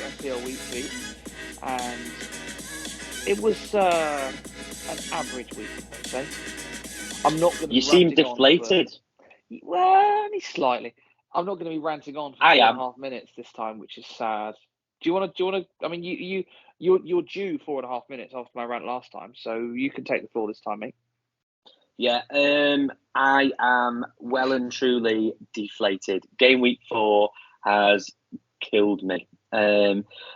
FPL weekly, and it was an average week, I'd say. I'm not going to be You seem ranting deflated. Well, only slightly. I'm not going to be ranting on for 4.5 minutes this time, which is sad. Do you want to? I mean, you're due 4.5 minutes after my rant last time, so you can take the floor this time, mate. Yeah, I am well and truly deflated. Game week 4 has killed me.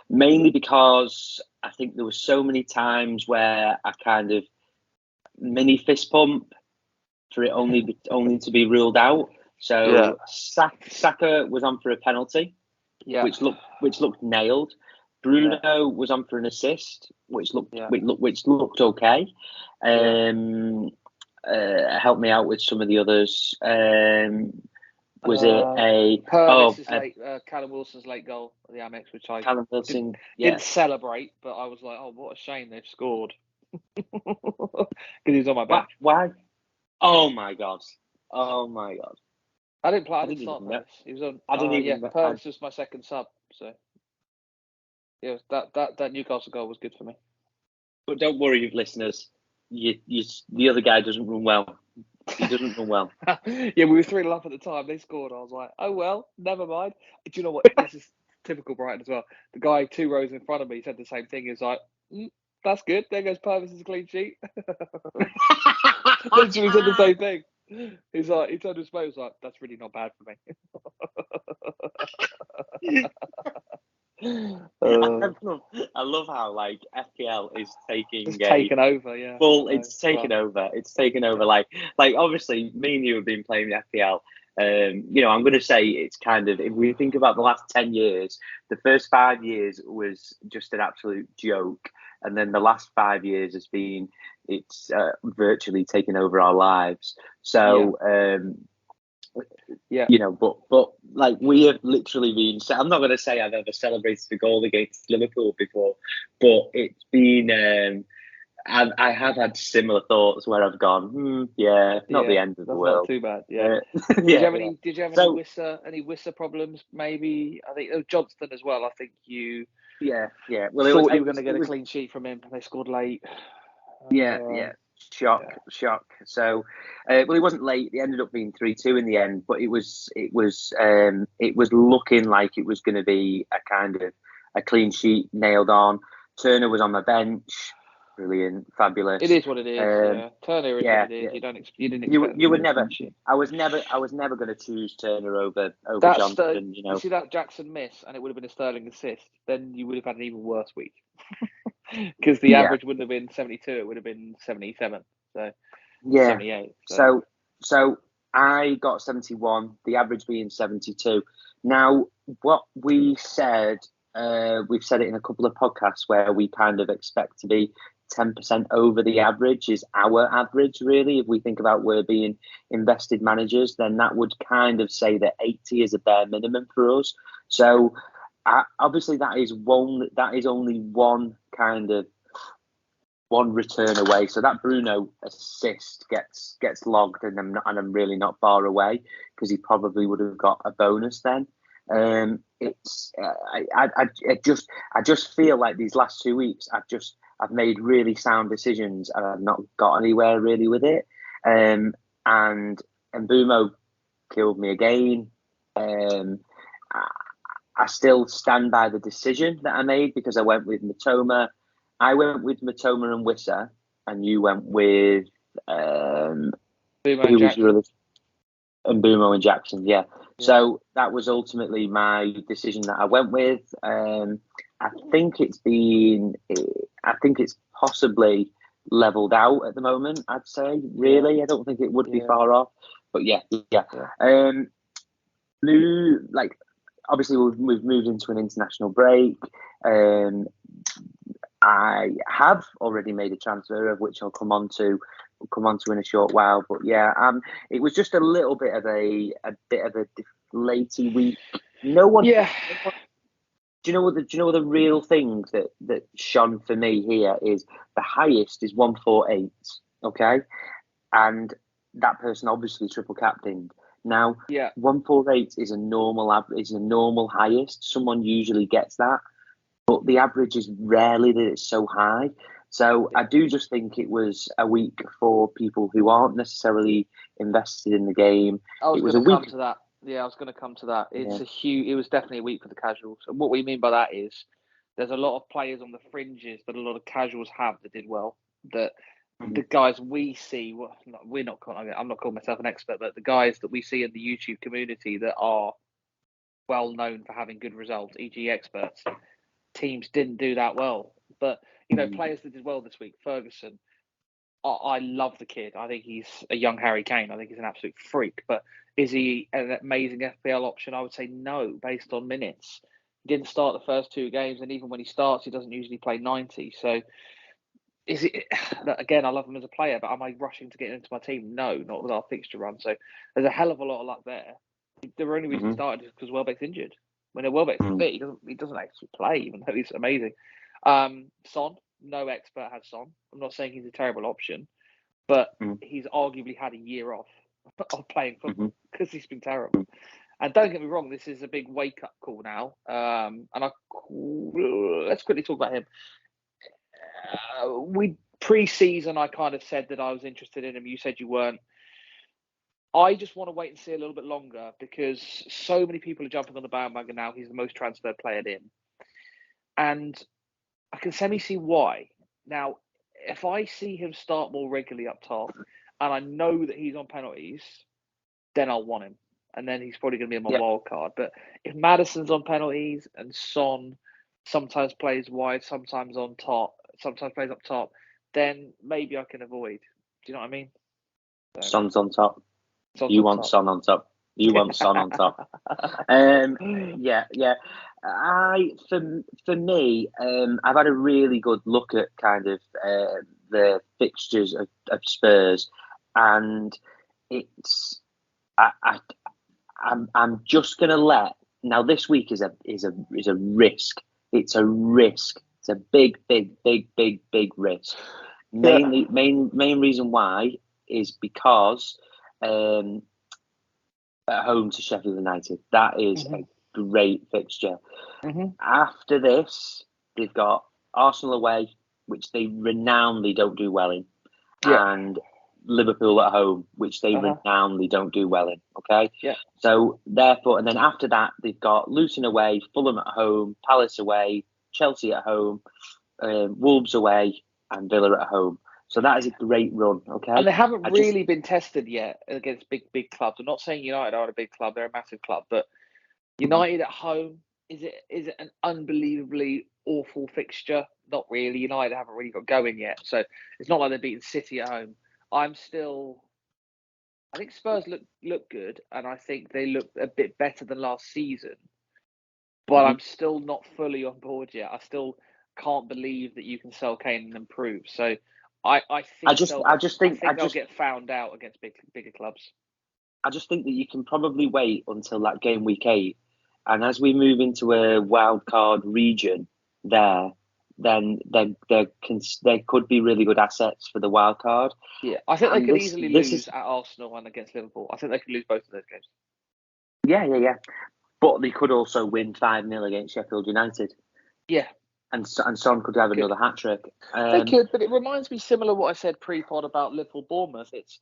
Mainly because I think there were so many times where I kind of mini fist pump for it only to be ruled out. So Saka was on for a penalty, which looked nailed. Bruno was on for an assist, which looked okay. Help me out with some of the others. Was it a Callum Wilson's late goal at the Amex, which I Callum Wilson didn't celebrate, but I was like, oh, what a shame they've scored because he was on my bench. Why? Oh my god! I didn't play. I didn't start Purvis. He was on. Purvis was my second sub. So yeah, that Newcastle goal was good for me. But don't worry, listeners. The other guy doesn't run well. He doesn't run well. Yeah, we were 3-0 up at the time. They scored. I was like, oh well, never mind. Do you know what? This is typical Brighton as well. The guy 2 rows in front of me said the same thing. He was like, that's good. There goes Purvis' clean sheet. Literally said the same thing. He's like, he told his mate, he was like, that's really not bad for me. I love how like FPL is taken over. Yeah, it's taken over. It's taken over. Like obviously, me and you have been playing the FPL. I'm going to say it's kind of, if we think about the last 10 years, the first 5 years was just an absolute joke, and then the last 5 years has been virtually taken over our lives. So. But like we have literally been. I'm not going to say I've ever celebrated a goal against Liverpool before, but it's been. I have had similar thoughts where I've gone, not the end of the world. Not too bad. Yeah. Did you have any Wissa problems? Maybe I think Johnston as well. I think you. Yeah. Well, thought you were going to get a clean sheet from him, and they scored late. Shock. So, it wasn't late. It ended up being 3-2 in the end, but it was looking like it was going to be a kind of a clean sheet nailed on. Turner was on the bench. Brilliant, fabulous. It is what it is. Turner is what it is. You would never. I was never going to choose Turner over Johnston. You see that Jackson miss, and it would have been a Sterling assist. Then you would have had an even worse week. Because the average wouldn't have been 72, it would have been 77. So 78. So I got 71, the average being 72. Now, what we said, we've said it in a couple of podcasts where we kind of expect to be 10% over the average is our average, really. If we think about we're being invested managers, then that would kind of say that 80 is a bare minimum for us. So obviously that is only one return away. So that Bruno assist gets logged, and I'm really not far away because he probably would have got a bonus then. I just feel like these last 2 weeks I've made really sound decisions and I've not got anywhere really with it. And Mbumo killed me again. I still stand by the decision that I made because I went with Matoma. I went with Matoma and Wissa, and you went with Mbumo and Jackson. Yeah. So that was ultimately my decision that I went with. I think it's possibly leveled out at the moment. I'd say really. I don't think it would be far off. But yeah. Obviously, we've moved into an international break. I have already made a transfer, of which I'll come on to in a short while. But it was just a little bit of a deflating week. No one. Yeah. Do you know what the real thing that shone for me here is the highest is 148. Okay, and that person obviously triple captained. Now, 148 is a normal highest. Someone usually gets that. but the average is rarely that it's so high. So I do just think it was a week for people who aren't necessarily invested in the game. I was It was going a to come week. to that. Yeah, I was going to come to that. Yeah. It was definitely a week for the casuals. And what we mean by that is there's a lot of players on the fringes that a lot of casuals have that did well. That the guys we see, I'm not calling myself an expert, but the guys that we see in the YouTube community that are well known for having good results, e.g. experts, teams didn't do that well. But, players that did well this week, Ferguson, I love the kid. I think he's a young Harry Kane. I think he's an absolute freak. But is he an amazing FPL option? I would say no, based on minutes. He didn't start the first 2 games, and even when he starts, he doesn't usually play 90. So is it, again, I love him as a player, but am I rushing to get into my team? No, not with our fixture run. So there's a hell of a lot of luck there. The only reason he started is because Welbeck's injured. When Welbeck's fit, he doesn't actually play, even though he's amazing. Son, no expert has Son. I'm not saying he's a terrible option, but he's arguably had a year off of playing football because he's been terrible. And don't get me wrong, this is a big wake-up call now. Let's quickly talk about him. Pre-season, I kind of said that I was interested in him. You said you weren't. I just want to wait and see a little bit longer because so many people are jumping on the bandwagon now. He's the most transferred player in. And I can semi-see why. Now, if I see him start more regularly up top and I know that he's on penalties, then I'll want him. And then he's probably going to be in my wild card. But if Maddison's on penalties and Son sometimes plays wide, sometimes on top, sometimes plays up top, then maybe I can avoid. Do you know what I mean? So, Son's on top. You want Son on top. You want Son on top. Yeah. For me, I've had a really good look at kind of the fixtures of Spurs, and it's I'm just gonna let now. This week is a risk. It's a risk. It's a big risk. Main reason why is because at home to Sheffield United. That is a great fixture. After this, they've got Arsenal away, which they renownedly don't do well in, and Liverpool at home, which they renownedly don't do well in. Okay? Yeah. So therefore, and then after that, they've got Luton away, Fulham at home, Palace away, Chelsea at home, Wolves away, and Villa at home. So that is a great run, okay? And they haven't really been tested yet against big clubs. I'm not saying United are a big club; they're a massive club. But United at home, is it an unbelievably awful fixture? Not really. United haven't really got going yet, so it's not like they're beating City at home. I think Spurs look good, and I think they look a bit better than last season. But I'm still not fully on board yet. I still can't believe that you can sell Kane and improve. So I think they'll get found out against bigger clubs. I just think that you can probably wait until that game week 8, and as we move into a wild card region, then there could be really good assets for the wild card. Yeah, I think they could easily lose at Arsenal and against Liverpool. I think they could lose both of those games. Yeah. But they could also win 5-0 against Sheffield United. Yeah. And Son could have another hat-trick. They could, but it reminds me similar to what I said pre-pod about Liverpool-Bournemouth. It's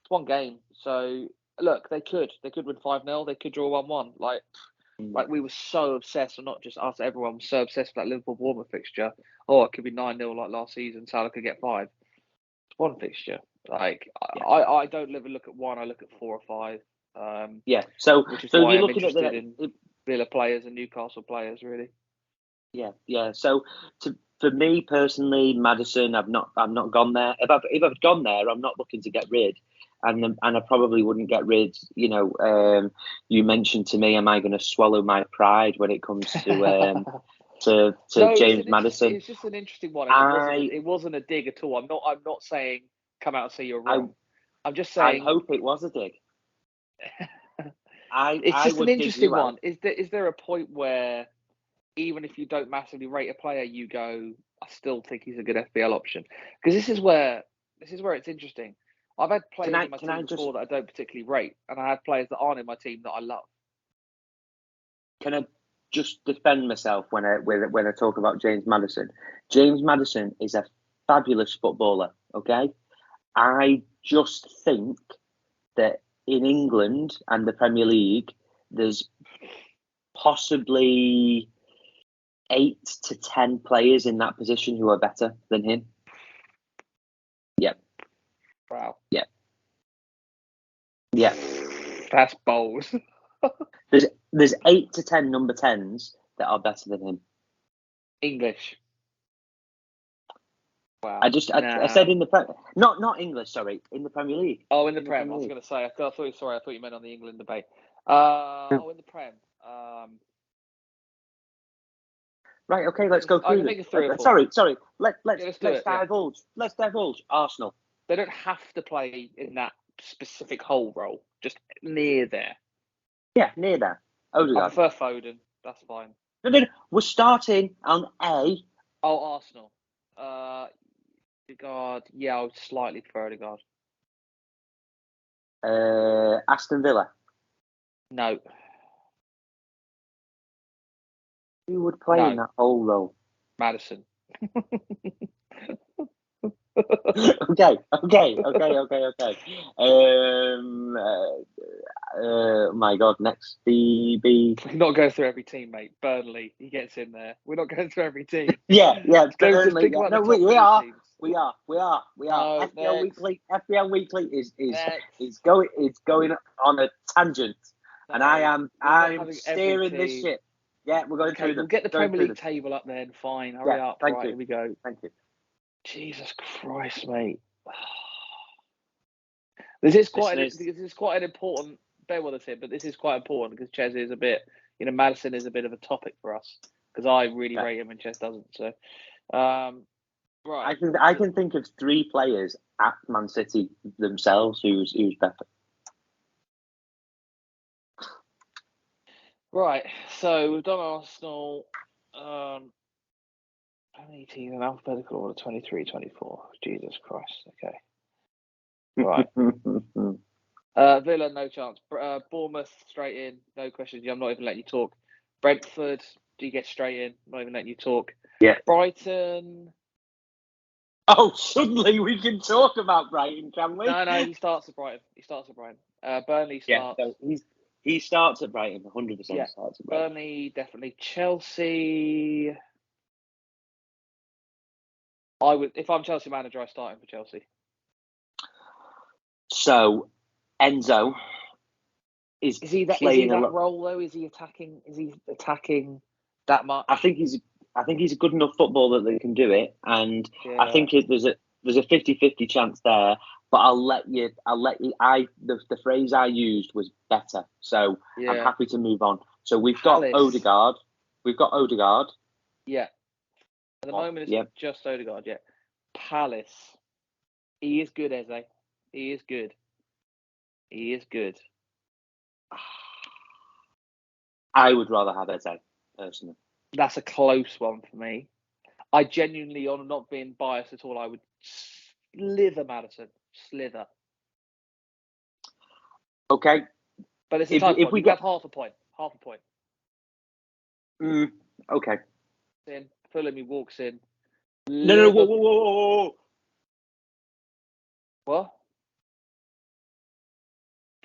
one game. So, look, they could win 5-0. They could draw 1-1. Like we were so obsessed, or not just us, everyone was so obsessed with that Liverpool-Bournemouth fixture. Oh, it could be 9-0 like last season. Salah could get 5. It's one fixture. I don't look at 1. I look at 4 or 5. Which is why I'm interested in Villa players and Newcastle players, really. Yeah. So for me personally, Maddison, I've not gone there. If I've gone there, I'm not looking to get rid, and I probably wouldn't get rid. You mentioned to me, am I going to swallow my pride when it comes to James Maddison? It's just an interesting one. And it wasn't a dig at all. I'm not saying come out and say you're wrong. I'm just saying. I hope it was a dig. It's just an interesting one. Is there a point where even if you don't massively rate a player, you go, I still think he's a good FPL option? Because this is where it's interesting. I've had players in my team before that I don't particularly rate, and I have players that aren't in my team that I love. Can just defend myself when I talk about James Maddison. James Maddison is a fabulous footballer. Okay, I just think that in England and the Premier League, there's possibly 8 to 10 players in that position who are better than him. Yep. Wow. Yep. Yeah. That's bold. There's 8 to 10 number 10s that are better than him. English. Wow. I said in the not English, sorry, in the Premier League. Oh, in the Prem. I was going to say. I thought you meant on the England debate. In the Prem. Right. Okay. Let's go through. I can think of 3 or 4. Sorry. Let's divulge. Yeah. Let's divulge. Arsenal. They don't have to play in that specific whole role. Just near there. Yeah, near there. Odegaard. I prefer Foden. That's fine. No. We're starting on A. Oh, Arsenal. Odegaard. Yeah, I would slightly prefer Odegaard. Aston Villa. No. Who would play in that whole role? Maddison. Okay. My God. Next, B. We're not going through every team, mate. Burnley, he gets in there. We're not going through every team. Yeah. Burnley. Yeah. No, we are. Teams. We are. No, FPL Weekly is going on a tangent, and I'm steering this ship. Yeah, we're going through them. We'll get the Premier League table up then. Fine, hurry up. Thank you. Here we go. Thank you. Jesus Christ, mate. This is quite an important. Bear with us here, but this is quite important because Ches is a bit. Maddison is a bit of a topic for us because I really rate him and Ches doesn't. So, right. I can think of 3 players at Man City themselves who's better. Right, so we've done Arsenal. How many teams in alphabetical order? 23, 24. Jesus Christ. Okay. Right. Villa, no chance. Bournemouth, straight in. No questions. I'm not even letting you talk. Brentford, do you get straight in? I'm not even letting you talk. Yeah. Brighton. Oh, suddenly we can talk about Brighton, can we? No, he starts at Brighton. Burnley starts. Yeah, so he starts at Brighton, 100% yeah. starts at Brighton. Burnley, definitely. Chelsea. If I'm Chelsea manager, I start him for Chelsea. So, Enzo is he that role though? Is he attacking? That much? I think he's a good enough footballer that they can do it, and I think there's a 50-50 chance there. But I'll let you. The phrase I used was better, so I'm happy to move on. So we've got Odegaard. Yeah. At the moment, it's just Odegaard. Yeah. Palace. He is good, Eze. He is good. I would rather have Eze, personally. That's a close one for me. I genuinely, on not being biased at all, I would slither Maddison. Slither. Okay. But it's a tight one. We got half a point. Okay. In Fulham, he walks in. No, whoa. What?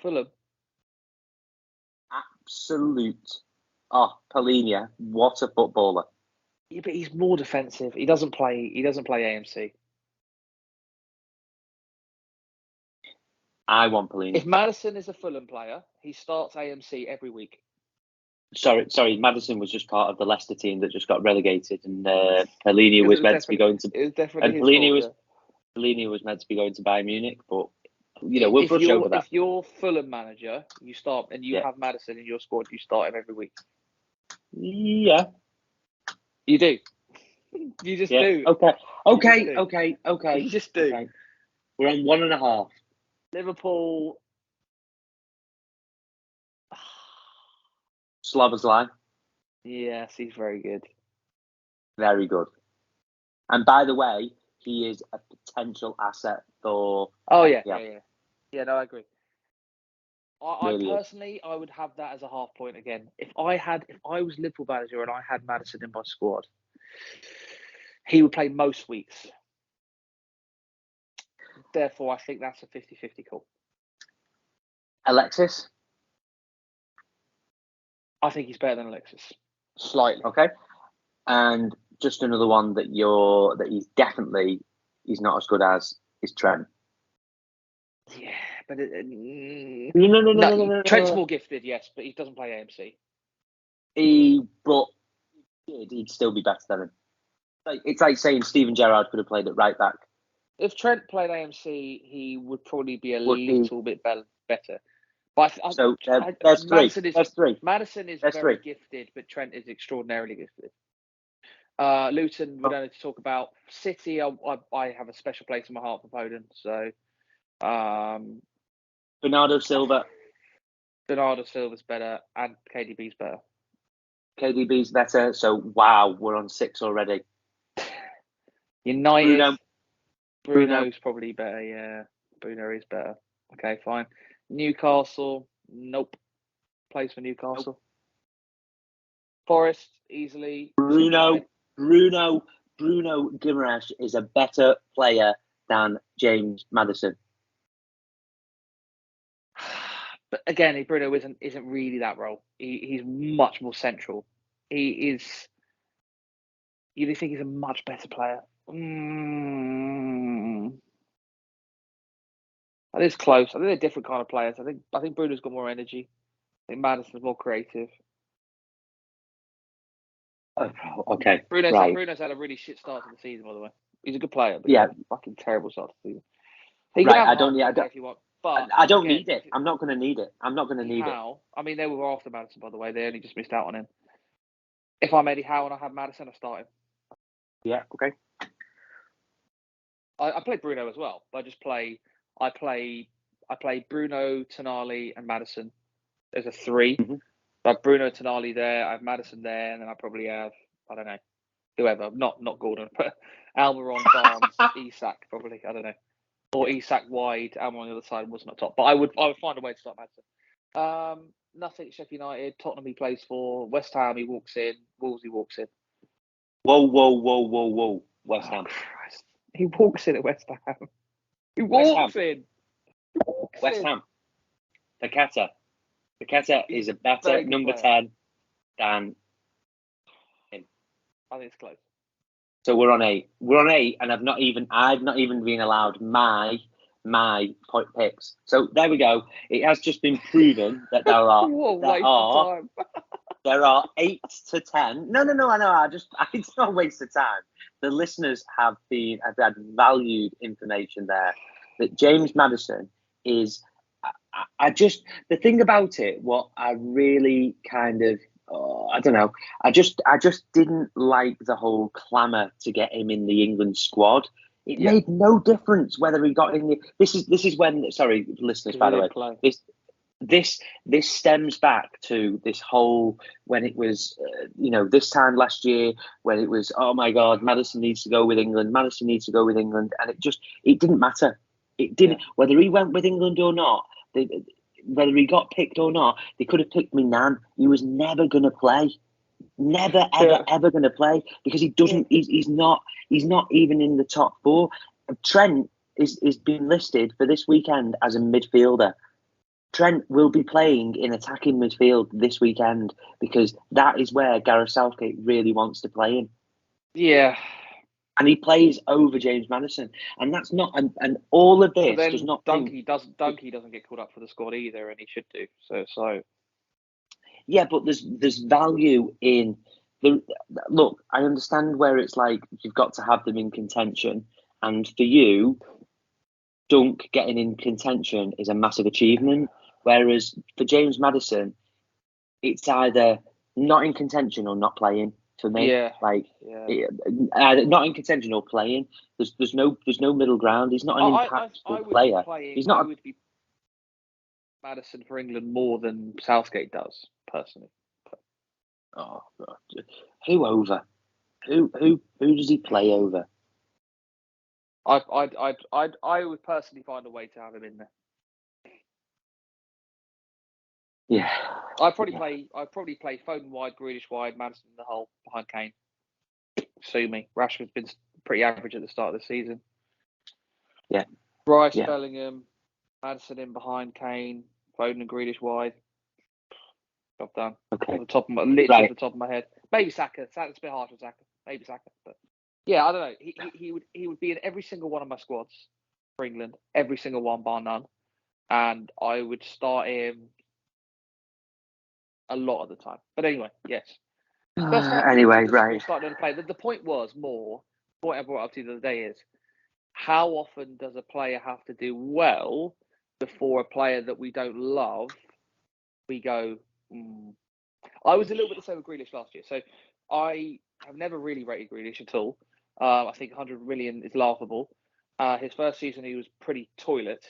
Fulham. Absolute. Oh, Palhinha, what a footballer. Yeah, but he's more defensive. He doesn't play AMC. I want Palhinha. If Maddison is a Fulham player, he starts AMC every week. Sorry, Maddison was just part of the Leicester team that just got relegated, and Palhinha was meant to be going to. It was definitely his fault. Palhinha was meant to be going to Bayern Munich, but we'll brush over that. If you're Fulham manager, you start and you have Maddison in your squad, you start him every week. Yeah, you do. You just do. Okay. You just do. Okay. We're on 1.5. Liverpool. Szoboszlai. Yes, he's very good. Very good. And by the way, he is a potential asset for. Oh yeah. No, I agree. I personally, I would have that as a half point again. If I was Liverpool manager and I had Maddison in my squad, he would play most weeks. Therefore, I think that's a 50-50 call. Alexis? I think he's better than Alexis. Slightly. Okay. And just another one that he's not as good as is Trent. Yeah, but No. Trent's more gifted, yes, but he doesn't play AMC. He'd still be better than him. It's like saying Steven Gerrard could have played at right back. If Trent played AMC, he would probably be a little bit better. But there's three. Maddison is very gifted, but Trent is extraordinarily gifted. Luton, we don't need to talk about. City, I have a special place in my heart for Foden. So, Bernardo Silva's better, and KDB's better. KDB's better. So wow, we're on 6 already. United, Bruno's probably better. Yeah, Bruno is better. Okay, fine. Newcastle, nope. Plays for Newcastle. Nope. Forest, easily. Bruno Guimaraes is a better player than James Maddison. But again, Bruno isn't really that role. He's much more central. He is. You think he's a much better player? That is close. I think they're different kind of players. I think Bruno's got more energy. I think Maddison's more creative. Okay. Bruno's had a really shit start to the season, by the way. He's a good player, but yeah, fucking terrible start to the season. I don't need it. I'm not going to need it. I mean, they were after Maddison, by the way. They only just missed out on him. If I'm Eddie Howe and I have Maddison, I start him. Yeah, okay. I play Bruno as well. I play Bruno, Tonali, and Maddison as a 3. Mm-hmm. I have Bruno, Tonali there. I have Maddison there, and then I probably have, I don't know, whoever. Not Gordon, but Almiron, Barnes, Isak, probably. I don't know. Or Isak wide, Almiron on the other side wasn't up top. But I would find a way to start Maddison. Nothing at Sheffield United. Tottenham he plays for. West Ham he walks in. Wolves he walks in. Whoa. West Ham. Christ. He walks in at West Ham. He walks in. West Ham. Paqueta is a better number 10 than him. I think it's close. So we're on 8. And I've not even been allowed my point picks. So there we go. It has just been proven that there are 8 to 10. No. I know. It's not a waste of time. The listeners have had valued information there that James Maddison is. The thing about it, what I really kind of, I don't know, I just didn't like the whole clamour to get him in the England squad. It made no difference whether he got in the. This is when. Sorry, listeners, by the way. This stems back to this whole when it was, this time last year when it was, oh my God, Maddison needs to go with England. And it didn't matter. It didn't, whether he went with England or not, whether he got picked or not, they could have picked me Nan. He was never going to play. Never, ever going to play because he doesn't. He's not even in the top 4. Trent is being listed for this weekend as a midfielder. Trent will be playing in attacking midfield this weekend because that is where Gareth Southgate really wants to play him. Yeah. And he plays over James Maddison, and that's not. And all of this does not. Donkey doesn't get called up for the squad either, and he should do. So. Yeah, but there's value in the look. I understand where it's like you've got to have them in contention, and for you, Dunk getting in contention is a massive achievement. Whereas for James Maddison, it's either not in contention or not playing. For me, either not in contention or playing. There's no middle ground. He's not an impactful player. He's not. I would be Maddison for England more than Southgate does personally. Oh God. Who over? Who does he play over? I would personally find a way to have him in there. Yeah. I'd probably play Foden wide, Grealish wide, Maddison in the hole behind Kane. Sue me. Rashford's been pretty average at the start of the season. Yeah. Rice, Bellingham, Maddison in behind Kane, Foden and Grealish wide. Job done. Okay. Off the top of my head. Maybe Saka. Saka's a bit harsh on Saka. Maybe Saka. But yeah, I don't know. He would be in every single one of my squads for England. Every single one, bar none. And I would start him a lot of the time. But anyway, yes. Anyway, right. Starting to play. The point was more. The point I brought up to you the other day is how often does a player have to do well before a player that we don't love, we go, I was a little bit the same with Grealish last year. So I have never really rated Grealish at all. I think 100 million is laughable. His first season, he was pretty toilet,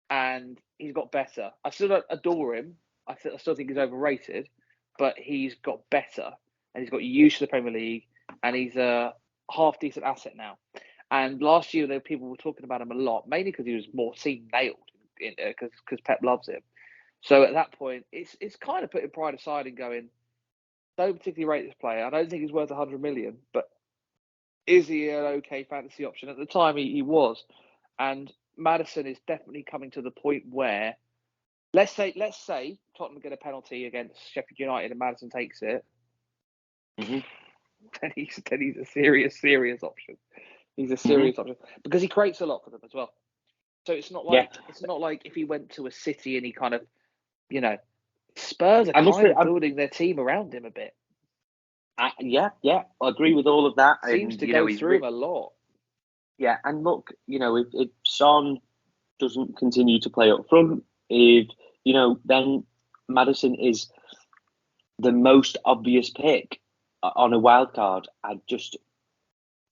and he's got better. I still don't adore him. I still think he's overrated, but he's got better, and he's got used to the Premier League, and he's a half-decent asset now. And last year, people were talking about him a lot, mainly because he was more seen nailed, because Pep loves him. So at that point, it's kind of putting pride aside and going, don't particularly rate this player. I don't think he's worth 100 million, but is he an okay fantasy option? At the time, he was. And Maddison is definitely coming to the point where, let's say Tottenham get a penalty against Sheffield United and Maddison takes it, then he's a serious option. He's a serious option because he creates a lot for them as well. So it's not like if he went to a City and he kind of, Spurs are building their team around him a bit. I agree with all of that. Seems to go through him a lot. Yeah, and look, if Son doesn't continue to play up front, then Maddison is the most obvious pick on a wild card. I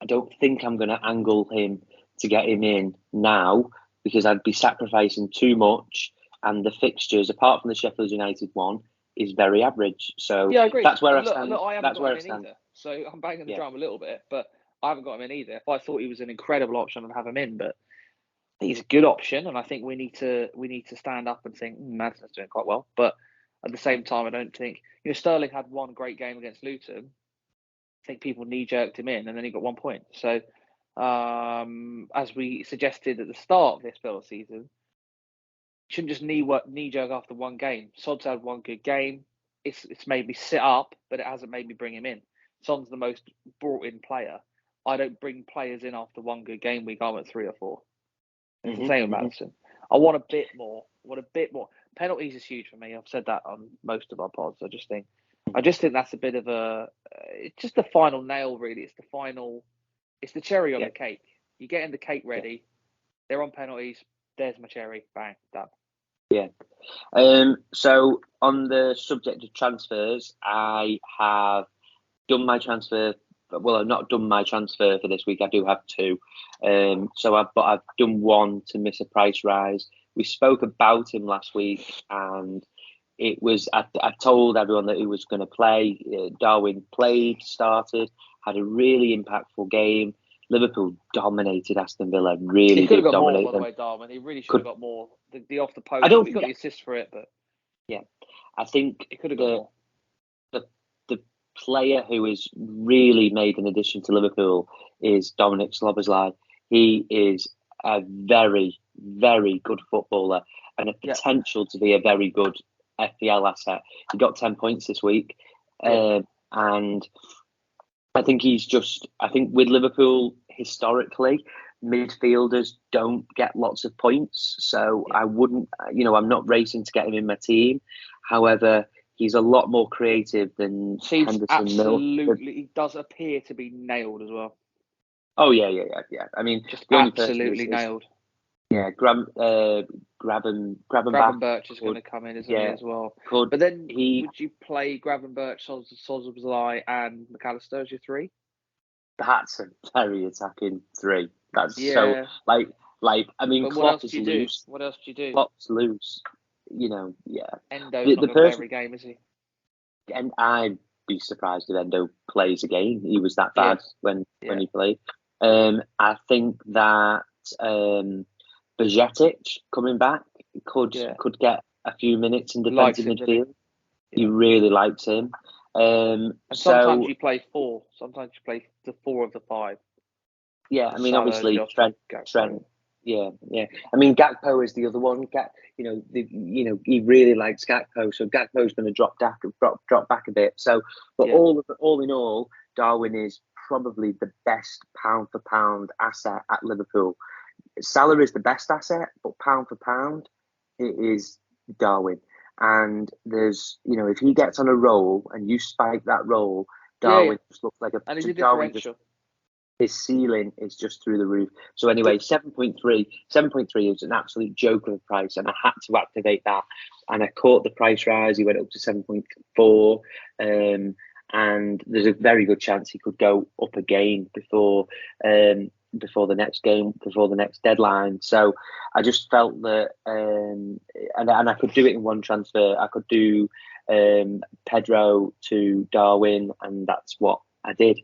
don't think I'm going to angle him to get him in now because I'd be sacrificing too much. And the fixtures, apart from the Sheffield United one, is very average. So yeah, I agree. That's where I stand. Look, I haven't got him in either. So I'm banging the drum a little bit, but I haven't got him in either. If I thought he was an incredible option, I'd have him in. But I think he's a good option, and I think we need to stand up and think Maddison's doing quite well. But at the same time, I don't think Sterling had one great game against Luton. I think people knee-jerked him in, and then he got 1 point. So, as we suggested at the start of this spell season, shouldn't just knee-jerk after one game. Son's had one good game. It's made me sit up, but it hasn't made me bring him in. Son's the most brought-in player. I don't bring players in after one good game week. I went 3 or 4. It's the same with Maddison. I want a bit more. Penalties is huge for me. I've said that on most of our pods. I just think that's a bit of it's just the final nail, really. It's the cherry on the cake. You're getting the cake ready. They're on penalties. There's my cherry. Bang, done. Yeah. So on the subject of transfers, I have done my transfer. Well, I've not done my transfer for this week. I do have 2. I've done one to miss a price rise. We spoke about him last week, and it was I told everyone that he was going to play. Darwin played, started, had a really impactful game. Liverpool dominated Aston Villa. Really, he could have got more. By the way, Darwin, he really should have got more. The off the post. He got the assist for it, but yeah, I think he could have got more. The player who has really made an addition to Liverpool is Dominic Szoboszlai. He is a very, very good footballer and a potential to be a very good FPL asset. He got 10 points this week, and I think I think with Liverpool historically, midfielders don't get lots of points. So I wouldn't, I'm not racing to get him in my team. However, he's a lot more creative than Henderson. Absolutely, he does appear to be nailed as well. Oh yeah. I mean, just absolutely nailed. Gravenberch is going to come in, isn't he, as well? But then would you play Gravenberch, Szoboszlai, and McAllister as your 3? That's a very attacking 3. That's so I mean, Klopp is loose. What else do you do? Klopp's loose. Endo's not going to play every game, is he? And I'd be surprised if Endo plays again. He was that bad when he played. I think that Bajcetic coming back could get a few minutes in Likes defensive him, doesn't he? midfield. He really likes him. And sometimes you play 4. Sometimes you play the 4 of the 5. Yeah, I mean, Salah, obviously Jota, Trent. Yeah. I mean, Gakpo is the other one. He really likes Gakpo, so Gakpo's going to drop back a bit. So, but all in all, Darwin is probably the best pound for pound asset at Liverpool. Salah is the best asset, but pound for pound, it is Darwin. And there's, if he gets on a roll and you spike that roll, Darwin just looks like and he's a differential. His ceiling is just through the roof. So anyway, 7.3 is an absolute joke of a price, and I had to activate that. And I caught the price rise. He went up to 7.4, and there's a very good chance he could go up again before the next game, before the next deadline. So I just felt that, and I could do it in one transfer. I could do Pedro to Darwin, and that's what I did.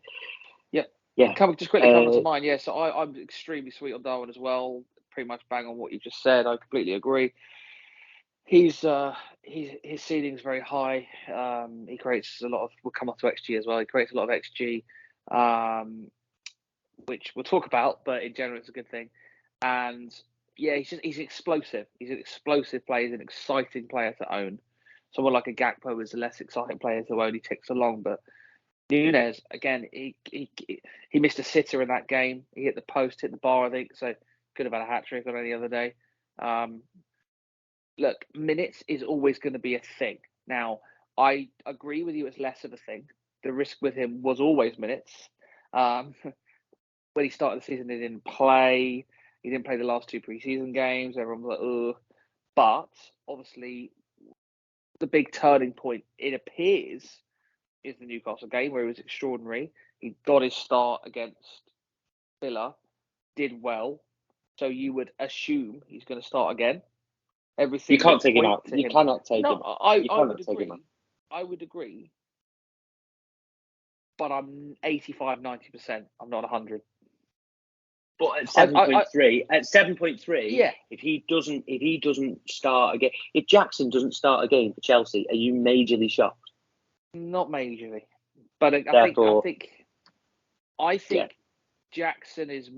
Yeah. Just quickly come to mine. Yeah, so I'm extremely sweet on Darwin as well. Pretty much bang on what you just said. I completely agree. His ceiling is very high. He creates a lot of. We'll come on to XG as well. He creates a lot of XG, which we'll talk about, but in general, it's a good thing. And yeah, he's explosive. He's an explosive player. He's an exciting player to own. Someone like a Gakpo is a less exciting player to own. He ticks along, but Núñez, again, he missed a sitter in that game. He hit the post, hit the bar, I think, so could have had a hat-trick on any other day. Look, minutes is always going to be a thing. Now, I agree with you, it's less of a thing. The risk with him was always minutes. When he started the season, he didn't play. He didn't play the last 2 preseason games. Everyone was like, ugh. But, obviously, the big turning point, it appears, is the Newcastle game where he was extraordinary. He got his start against Villa, did well. So you would assume he's going to start again. Everything you can't take him out. You cannot take him. I would agree. I would agree. But I'm 85, 90%. I'm not 100. But at 7.3, yeah. if he doesn't start again, if Jackson doesn't start again for Chelsea, are you majorly shocked? Not majorly, but I think Jackson is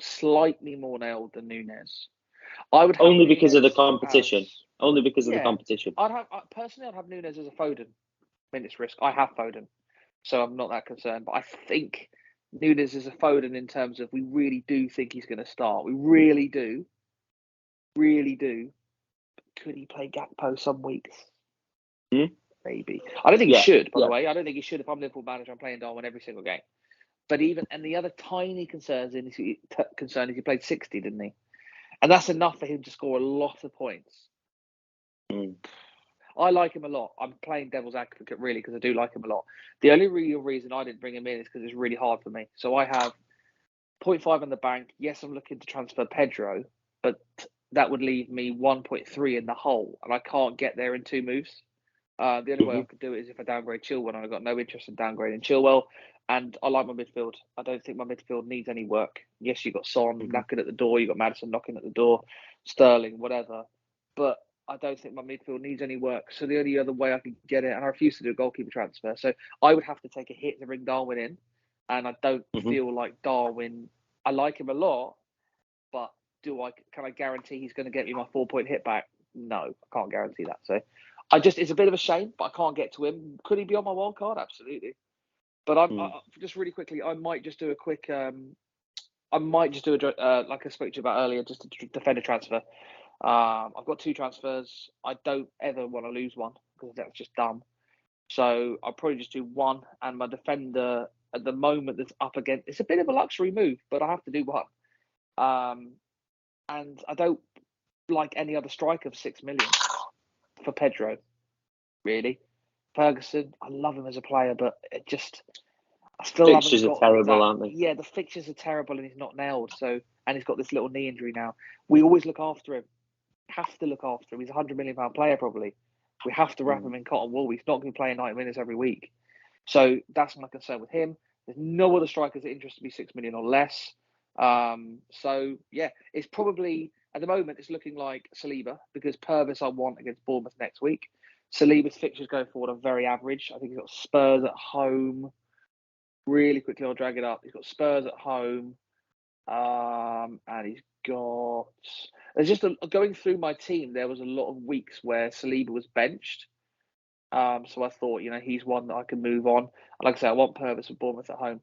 slightly more nailed than Núñez. I would have only because of the competition. Only because of the competition. I'd have Núñez as a Foden minutes risk. I have Foden, so I'm not that concerned. But I think Núñez is a Foden in terms of we really do think he's going to start. We really do. Could he play Gakpo some weeks? Maybe. I don't think he should, by the way. I don't think he should. If I'm Liverpool manager, I'm playing Darwin every single game. But the other tiny concern is he played 60, didn't he? And that's enough for him to score a lot of points. I like him a lot. I'm playing devil's advocate, really, because I do like him a lot. The only real reason I didn't bring him in is because it's really hard for me. So I have 0.5 in the bank. Yes, I'm looking to transfer Pedro, but that would leave me 1.3 in the hole, and I can't get there in 2 moves. The only way I could do it is if I downgrade Chilwell, and I've got no interest in downgrading Chilwell. And I like my midfield. I don't think my midfield needs any work. Yes, you've got Son knocking at the door. You've got Maddison knocking at the door. Sterling, whatever. But I don't think my midfield needs any work. So the only other way I could get it, and I refuse to do a goalkeeper transfer. So I would have to take a hit to bring Darwin in. And I don't feel like Darwin, I like him a lot, but can I guarantee he's going to get me my 4-point hit back? No, I can't guarantee that. So it's a bit of a shame, but I can't get to him. Could he be on my wild card? Absolutely. But I just really quickly, I might just do a quick, like I spoke to you about earlier, just a defender transfer. I've got 2 transfers. I don't ever want to lose one because that's just dumb. So I'll probably just do one, and my defender at the moment that's up against, it's a bit of a luxury move, but I have to do one. And I don't like any other striker of 6 million for Pedro, really. Ferguson, I love him as a player, but it just, I still fixtures haven't got are terrible, that. Aren't they? Yeah, the fixtures are terrible, and he's not nailed. So, and he's got this little knee injury now. We always look after him. Have to look after him. He's a £100 million player, probably. We have to wrap him in cotton wool. He's not going to be playing 90 minutes every week. So that's my concern with him. There's no other strikers that interest me 6 million or less. So yeah, it's probably At the moment, it's looking like Saliba, because Purvis I want against Bournemouth next week. Saliba's fixtures going forward are very average. I think he's got Spurs at home. Really quickly, I'll drag it up. He's got Spurs at home. And he's got... There's just going through my team, there was a lot of weeks where Saliba was benched. So I thought, he's one that I can move on. And like I say, I want Purvis with Bournemouth at home.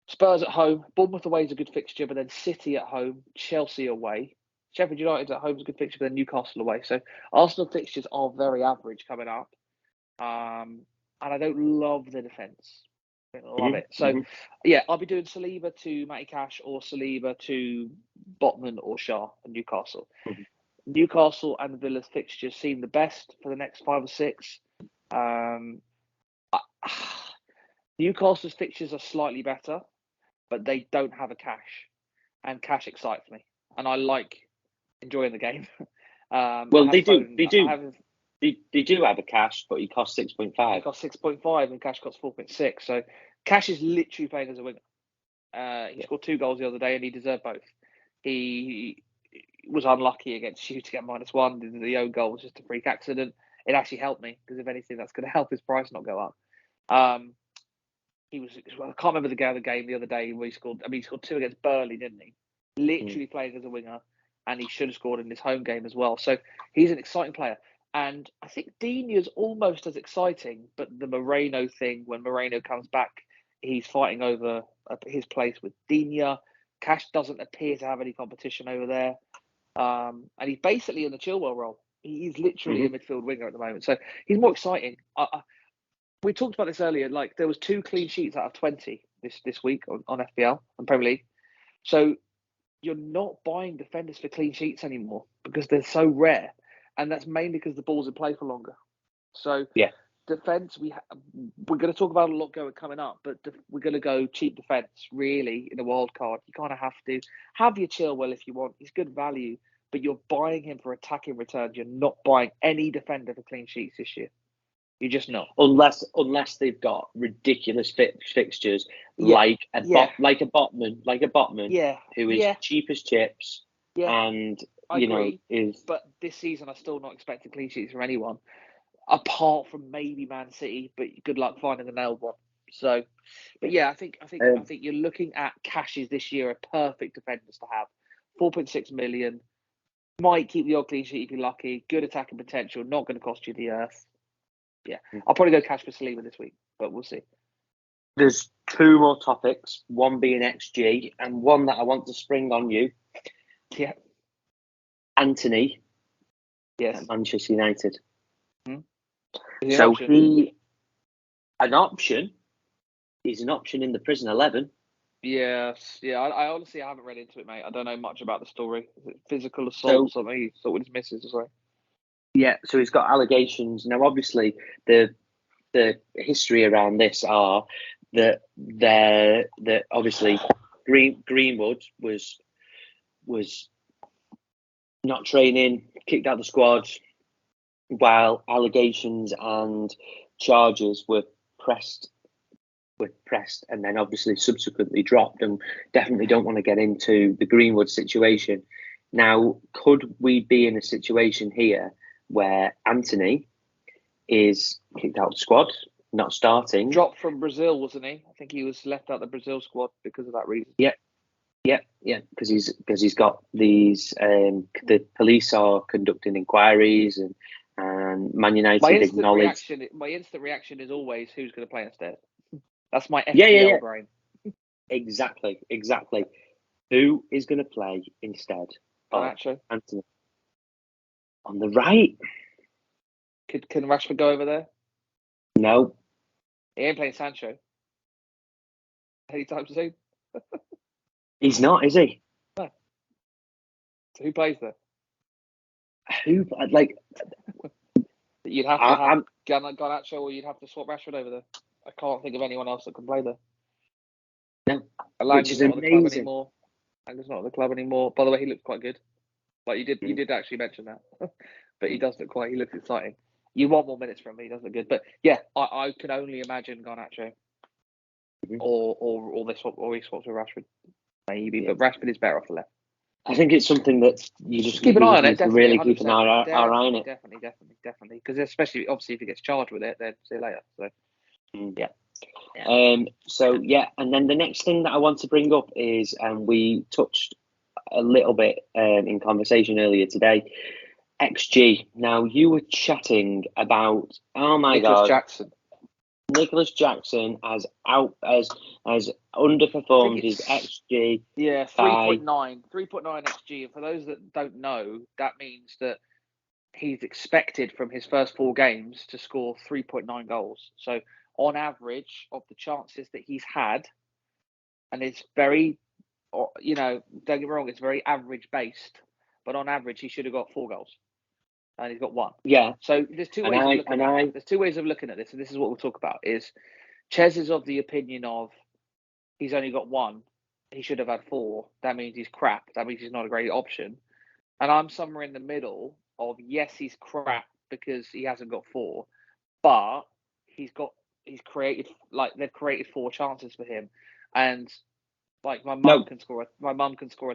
Spurs at home. Bournemouth away is a good fixture, but then City at home, Chelsea away. Sheffield United at home is a good fixture, but then Newcastle away. So Arsenal fixtures are very average coming up. And I don't love the defence. I don't love it. So, yeah, I'll be doing Saliba to Matty Cash or Saliba to Botman or Shah and Newcastle. Newcastle and Villa's fixtures seem the best for the next 5 or 6. Newcastle's fixtures are slightly better, but they don't have a Cash. And Cash excites me. And I like enjoying the game. Well, they do have a Cash, but he costs 6.5. He costs 6.5 and Cash costs 4.6. So Cash is literally playing as a winger. He scored 2 goals the other day and he deserved both. He was unlucky against you to get -1. The own goal was just a freak accident. It actually helped me, because if anything, that's going to help his price not go up. I can't remember the game the other day where he scored. I mean, he scored 2 against Burnley, didn't he? Literally playing as a winger, and he should have scored in his home game as well. So he's an exciting player. And I think Dini's almost as exciting, but the Moreno thing, when Moreno comes back, he's fighting over his place with Digne. Cash doesn't appear to have any competition over there. And he's basically in the Chilwell role. He's literally a midfield winger at the moment. So he's more exciting. We talked about this earlier. Like, there was 2 clean sheets out of 20 this week on FPL and Premier League. So you're not buying defenders for clean sheets anymore because they're so rare. And that's mainly because the ball's in play for longer. So defence, we're going to talk about a lot coming up, but we're going to go cheap defence, really, in a wild card. You kind of have to have your Chilwell if you want. He's good value, but you're buying him for attacking returns. You're not buying any defender for clean sheets this year. You're just not. Unless they've got ridiculous fixtures, like a Botman, who is cheap as chips, and I agree, But this season, I still not expecting clean sheets from anyone, apart from maybe Man City. But good luck finding the nailed one. So, but yeah, I think you're looking at Cashes this year, a perfect defenders to have. 4.6 million, might keep the odd clean sheet if you're lucky. Good attacking potential, not going to cost you the earth. Yeah, I'll probably go Cash for Saliba this week, but we'll see. There's 2 more topics, one being XG and one that I want to spring on you. Yeah. Anthony. Yes. At Manchester United. So he's an option in the prison 11. Yes. Yeah, I honestly haven't read into it, mate. I don't know much about the story. Is it physical assault or something? He thought with his missus or something? Yeah, so he's got allegations. Now, obviously, the history around this are that obviously Greenwood was not training, kicked out the squad, while allegations and charges were pressed and then obviously subsequently dropped, and definitely don't want to get into the Greenwood situation. Now, could we be in a situation here where Anthony is kicked out of the squad, not starting? Dropped from Brazil, wasn't he? I think he was left out the Brazil squad because of that reason. Yeah, because he's got these. The police are conducting inquiries, and Man United acknowledged. My instant reaction is always, who's going to play instead? That's my FPL brain. Exactly. Who is going to play instead of Anthony? On the right. Can Rashford go over there? No. He ain't playing Sancho anytime soon. He's not, is he? No. So who plays there? Who, like... You'd have to have Garnacho, or you'd have to swap Rashford over there. I can't think of anyone else that can play there. No. Which is not amazing. Langer's not at the club anymore. By the way, he looks quite good. Like you did actually mention that. But he does he looks exciting. You want more minutes from him, he does look good. But yeah, I can only imagine Garnacho. Or he swaps with Rashford. Maybe, but Rashford is better off the left. I think it's something that you just keep an eye on it. need to Definitely, really keep an 100%. eye on it. Definitely. Because especially, obviously, if he gets charged with it, then see you later. So, yeah. And then the next thing that I want to bring up is, we touched a little bit in conversation earlier today, XG. Now, you were chatting about, oh my God, Nicholas Jackson has underperformed his XG. Yeah, 3.9 XG. And for those that don't know, that means that he's expected from his first 4 games to score 3.9 goals. So on average, of the chances that he's had, and it's very, don't get me wrong, it's very average based, but on average he should have got 4 goals, and he's got 1. Yeah. So there's two ways of looking at it. There's 2 ways of looking at this, and this is what we'll talk about. Is Ches is of the opinion of he's only got 1, he should have had 4. That means he's crap. That means he's not a great option. And I'm somewhere in the middle of, yes, he's crap because he hasn't got 4, but they've created 4 chances for him, and like my mum can score a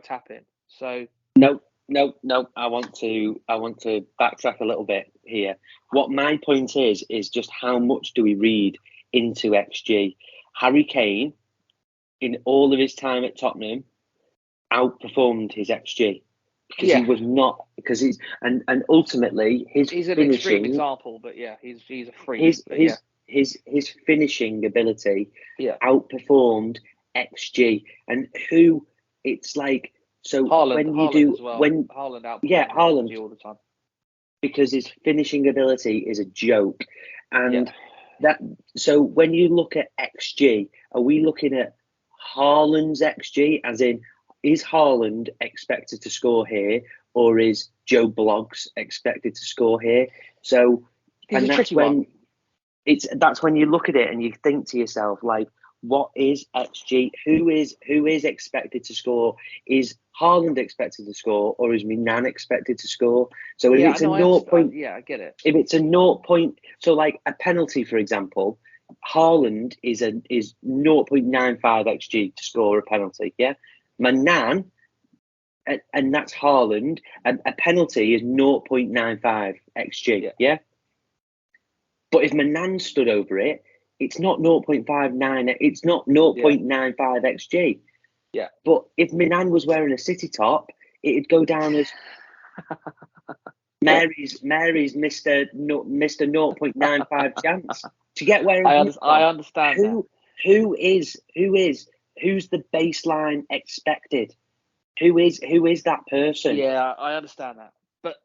tap in. So no. I want to backtrack a little bit here. What my point is just how much do we read into XG? Harry Kane, in all of his time at Tottenham, outperformed his XG. Because he was not, because he's and ultimately he's an finishing, extreme example, but yeah, he's a freak. His finishing ability outperformed XG, and who it's like. So Haaland Haaland all the time, because his finishing ability is a joke, and so when you look at XG, are we looking at Haaland's XG, as in, is Haaland expected to score here, or is Joe Bloggs expected to score here? So, and that's when that's when you look at it and you think to yourself, like, what is XG? Who is expected to score? Is Haaland expected to score, or is Minan expected to score? So if it's a 0 point, I get it. If it's a 0 point, so like a penalty, for example, Haaland is 0.95 XG to score a penalty. Yeah, Minan, and that's Haaland, and a penalty is 0.95 XG. Yeah. But if Minan stood over it, it's not 0.59. It's not 0.95 XG. Yeah. But if Minan was wearing a City top, it'd go down as Mary's Mr. 0.95 chance to get wearing. I understand who's the baseline expected? Who is that person? Yeah, I understand that, but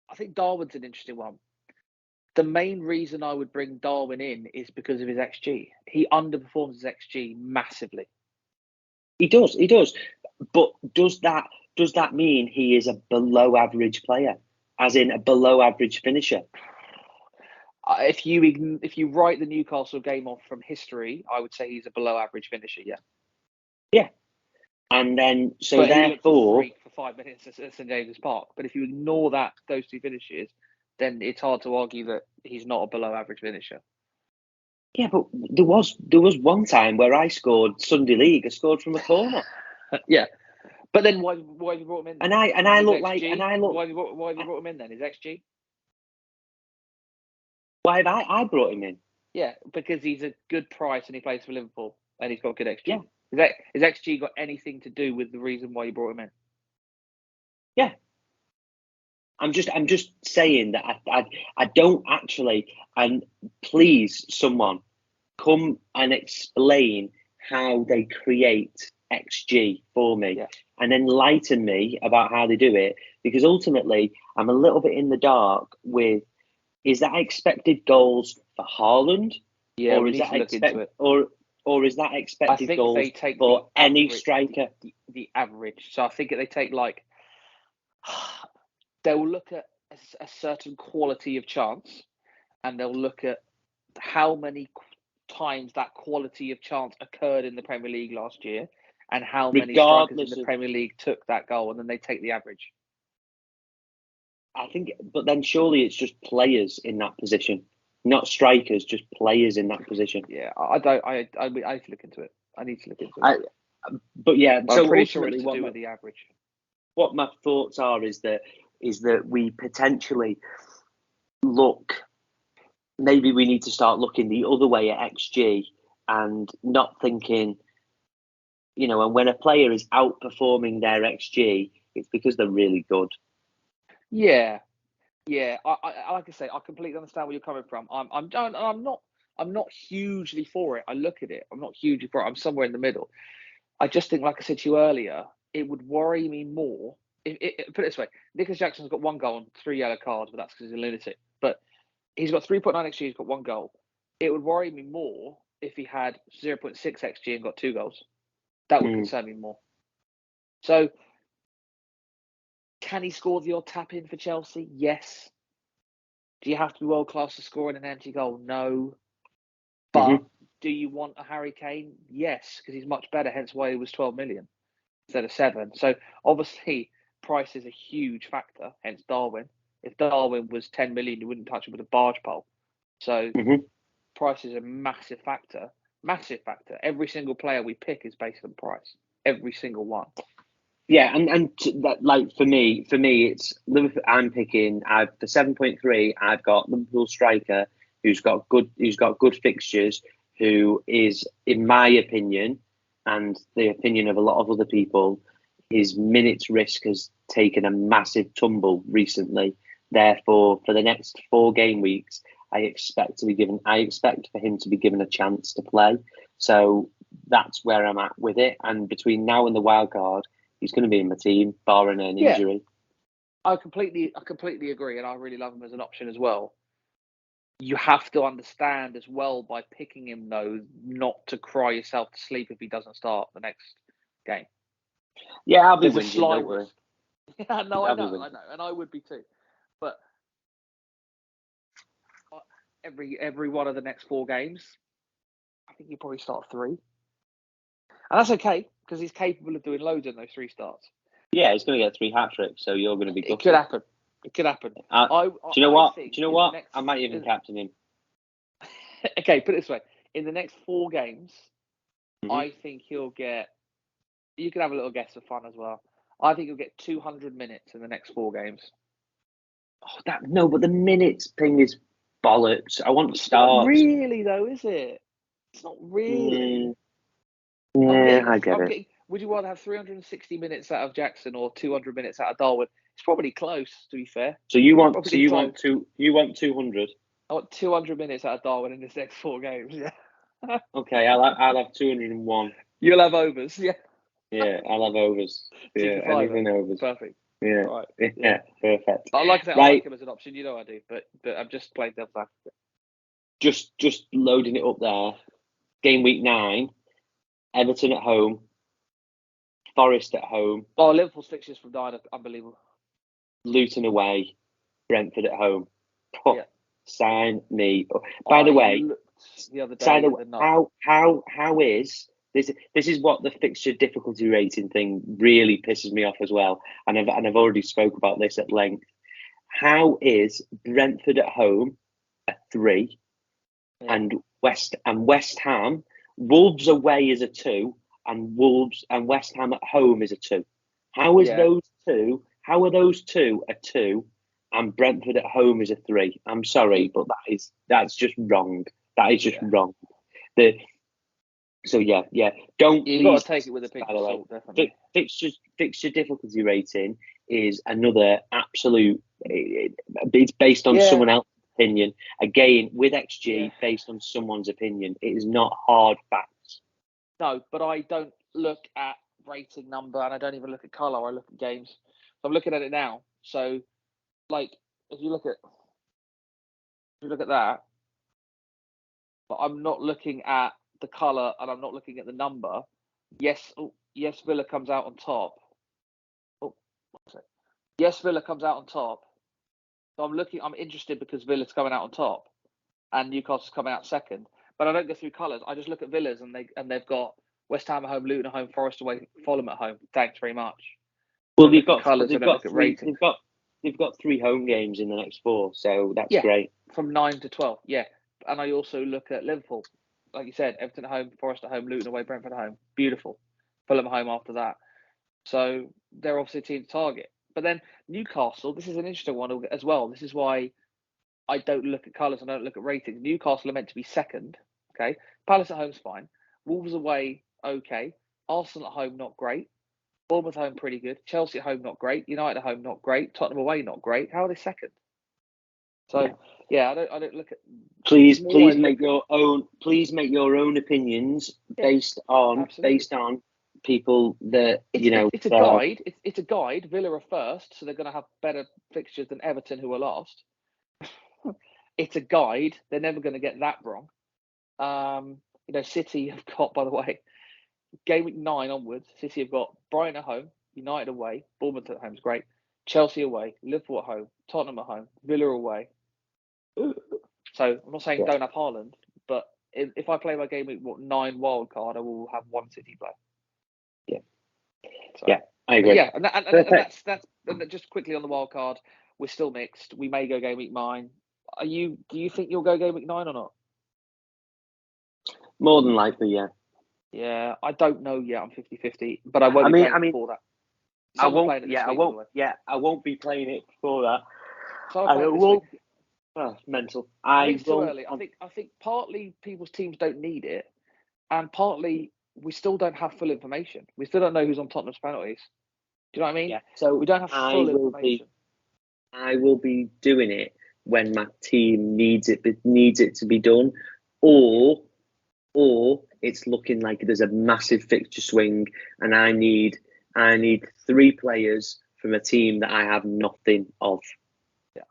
I think Darwin's an interesting one. The main reason I would bring Darwin in is because of his XG. He underperforms his XG massively. He does. But does that mean he is a below average player, as in a below average finisher? If you write the Newcastle game off from history, I would say he's a below average finisher. Yeah. Yeah. And then therefore, he for 5 minutes at St James's Park. But if you ignore those 2 finishes, then it's hard to argue that he's not a below average finisher. Yeah, but there was one time where I scored Sunday League. I scored from a corner. Yeah, but then why have you brought him in? And I look why have you brought him in then? His XG? Why have I brought him in? Yeah, because he's a good price and he plays for Liverpool and he's got good XG. Yeah. Has XG got anything to do with the reason why you brought him in? Yeah. I'm just saying that I don't actually, and please someone come and explain how they create XG for me and enlighten me about how they do it, because ultimately I'm a little bit in the dark with, is that expected goals for Haaland? Yeah, or is that expected, or is that expected goals for any striker? The average. So I think they take they'll look at a certain quality of chance, and they'll look at how many times that quality of chance occurred in the Premier League last year, and how many strikers in the Premier League took that goal, and then they take the average. I think, but then surely it's just players in that position, not strikers, just players in that position. Yeah, I need to look into it. But yeah, so I'm pretty sure it's to do with the average. what my thoughts are is that we potentially look. Maybe we need to start looking the other way at XG and not thinking, and when a player is outperforming their XG, it's because they're really good. Yeah. I like I say, I completely understand where you're coming from. I'm not hugely for it. I look at it. I'm not hugely for it. I'm somewhere in the middle. I just think, like I said to you earlier, it would worry me more. Put it this way: Nicholas Jackson's got 1 goal and 3 yellow cards, but that's because he's a lunatic. But he's got 3.9 XG. He's got 1 goal. It would worry me more if he had 0.6 XG and got 2 goals. That would concern me more. So, can he score the odd tap in for Chelsea? Yes. Do you have to be world class to score in an empty goal? No. But do you want a Harry Kane? Yes, because he's much better. Hence why he was 12 million instead of 7. So obviously, price is a huge factor. Hence Darwin. If Darwin was 10 million, you wouldn't touch him with a barge pole. So price is a massive factor. Massive factor. Every single player we pick is based on price. Every single one. Yeah, and that, like for me, it's Liverpool. I'm picking. For 7.3, I've got Liverpool striker who's got good fixtures. Who is, in my opinion, and the opinion of a lot of other people, his minutes risk has taken a massive tumble recently. Therefore, for the next 4 game weeks, I expect for him to be given a chance to play. So that's where I'm at with it. And between now and the wild card, he's going to be in my team, barring an injury. I completely agree, and I really love him as an option as well. You have to understand as well by picking him, though, not to cry yourself to sleep if he doesn't start the next game. Yeah, I'll be There's whinging, don't worry. Yeah, no, I know, and I would be too. But every one of the next 4 games, I think he'll probably start 3. And that's okay, because he's capable of doing loads in those 3 starts. Yeah, he's going to get 3 hat-tricks, so you're going to be gutted. It could happen. Do you know what? I might even captain him. Okay, put it this way. In the next 4 games, I think he'll get... You can have a little guess for fun as well. I think he'll get 200 minutes in the next 4 games. Oh, but the minutes thing is bollocks. I want to start. Not really, though, is it? It's not really. I get it. Would you rather have 360 minutes out of Jackson or 200 minutes out of Darwin? It's probably close, to be fair. So you want 200? I want 200 minutes out of Darwin in this next 4 games. Yeah. Okay, I'll have 201. You'll have overs, yeah. Yeah, I'll have overs. Yeah, anything overs. Perfect. Yeah. Right. Yeah, perfect. Like I said, I like him as an option. You know I do, but I'm just playing devil's advocate. Just loading it up there. Game week 9, Everton at home, Forest at home. Oh, Liverpool's fixtures from 9 are unbelievable. Luton away, Brentford at home. Yeah. Sign me up. By the way, the other day, how is this? This is what the fixture difficulty rating thing really pisses me off as well. And I've already spoke about this at length. How is Brentford at home a 3, and West Ham, Wolves away is a 2, and West Ham at home is a 2? How is those two? How are those two a 2? And Brentford at home is a 3. I'm sorry, but that's just wrong. That is just wrong. So yeah. Don't. You've got to take it with a pinch of salt, definitely. Fixture difficulty rating is another absolute. It's based on someone else's opinion. Again, with XG, based on someone's opinion. It is not hard facts. No, but I don't look at rating number, and I don't even look at colour. I look at games. So I'm looking at it now. So, like, if you look at that, but I'm not looking at the colour and I'm not looking at the number. Yes, Villa comes out on top. Yes, Villa comes out on top. So I'm interested because Villa's coming out on top, and Newcastle's coming out second. But I don't go through colours. I just look at Villa's, and they've got West Ham at home, Luton at home, Forest away, Fulham at home. Thanks very much. Well, they've got 3 home games in the next 4, so that's great. From 9 to 12, and I also look at Liverpool, like you said, Everton at home, Forest at home, Luton away, Brentford at home. Beautiful. Fulham at home after that. So they're obviously a team to target. But then Newcastle, this is an interesting one as well. This is why I don't look at colours, I don't look at ratings. Newcastle are meant to be second. Okay. Palace at home's fine. Wolves away, okay. Arsenal at home, not great. Bournemouth at home, pretty good. Chelsea at home, not great. United at home, not great. Tottenham away, not great. How are they second? So yeah, I don't look at. Please make your own opinions based on people that It's a guide. It's a guide. Villa are first, so they're going to have better fixtures than Everton, who are last. It's a guide. They're never going to get that wrong. City have got, by the way, game week 9 onwards. City have got Brighton at home, United away, Bournemouth at home is great, Chelsea away, Liverpool at home, Tottenham at home, Villa away. So I'm not saying don't have Haaland, but if I play my game week 9 wild card, I will have one City player. Yeah, I agree. Yeah, and that's just quickly on the wild card. We're still mixed. We may go game week 9. Do you think you'll go game week 9 or not? More than likely, yeah. Yeah, I don't know yet. I'm 50-50, but I won't be playing it before that. I won't be playing it before that. So mental. It's too early. I think partly people's teams don't need it, and partly we still don't have full information. We still don't know who's on Tottenham's penalties. Do you know what I mean? Yeah. So we don't have full information. I will be doing it when my team needs it to be done, or it's looking like there's a massive fixture swing, and I need 3 players from a team that I have nothing of. Yeah.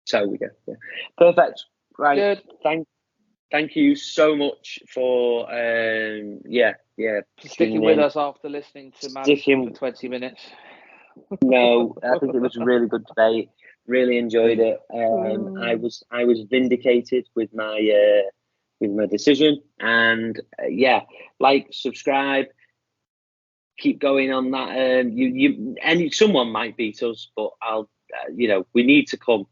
So we go. Yeah. Perfect. Right. Good. Thank you so much for sticking with us after listening to Maddison for 20 minutes. No, I think it was a really good debate. Really enjoyed it. I was vindicated with my decision, and subscribe, keep going on that. Someone might beat us, but we need to come.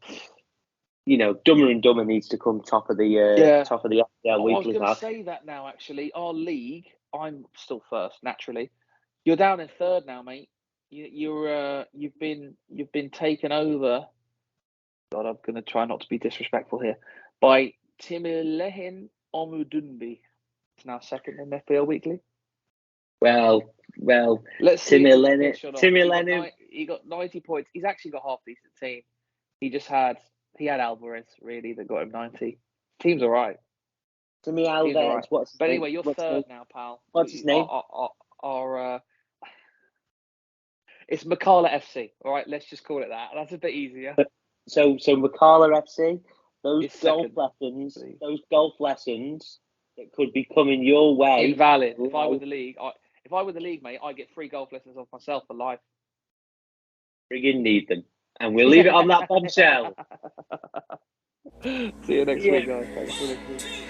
Dumber and Dumber needs to come top of the FPL weekly. I was going to say that now. Actually, our league, I'm still first naturally. You're down in third now, mate. You've been taken over. God, I'm going to try not to be disrespectful here. By Timilehin Omudunbi. It's now second in FPL weekly. Well. Let's see. Timilehin. He got 90 points. He's actually got half decent team. He had Alvarez really that got him 90. Team's all right. Timmy Alvarez. Right. But anyway, you're third now, pal. What's his name? It's Makala FC. All right, let's just call it that. That's a bit easier. So Makala FC. Those golf lessons that could be coming your way. Invalid. If I were the league, mate, I get 3 golf lessons off myself for life. Friggin' need them. And we'll leave it on that bombshell. See you next week, guys. Thanks for listening.